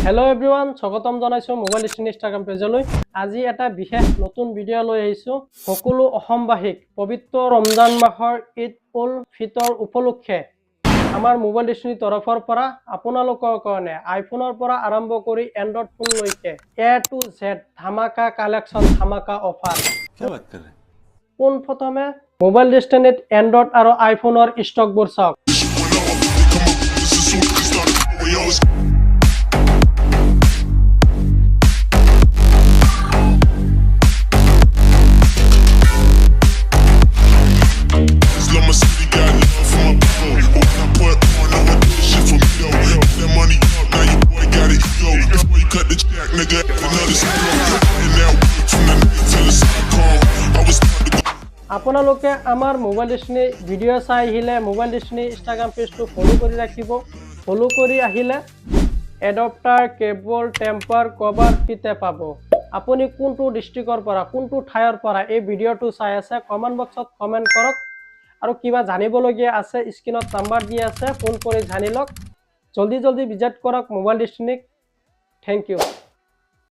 hello everyone स्वागतम जनाइছো mobile destiny Instagram पेजলৈ আজি এটা বিশেষ নতুন ভিডিও লৈ আহিছো সকলো অসমবাসীক পবিত্ৰ ৰমজান মাহৰ ঈদ উল ফিতৰ উপলক্ষে আমাৰ মোবাইল ডেস্টিনি তৰফৰ পৰা আপোনালোকৰ কাৰণে আইফোনৰ পৰা আৰম্ভ কৰি এন্ড্ৰইড ফোন লৈকে এ টু জেড ধামাকা কালেকচন ধামাকা অফাৰ क्या बात कर रहे हैं কোন প্ৰথমে মোবাইল ডেস্টিনিত এন্ড্ৰইড আৰু আইফোনৰ ষ্টকবোৰ চাওক আপোনালোকে আমাৰ মোবাইল ডেস্টিনি ভিডিও চাই আহিলে মোবাইল ডেস্টিনি ইনষ্টাগ্ৰাম পেজটো ফলো কৰি ৰাখিব ফলো কৰি আহিলে এডাপ্টাৰ কেবল টেম্পাৰ কভাৰ ফ্ৰীতে পাব আপুনি কোনটো ডিস্ট্ৰিক্টৰ পৰা কোনটো ঠাইৰ পৰা এই ভিডিওটো চাই আছে কমেন্ট বক্সত কমেন্ট কৰক আৰু কিবা জানিবলগীয়া আছে স্ক্ৰিনত নাম্বাৰ দি আছে ফোন কৰি জানি লওক জলদি ভিজিট কৰক মোবাইল ডেস্টিনিক থ্যাংক ইউ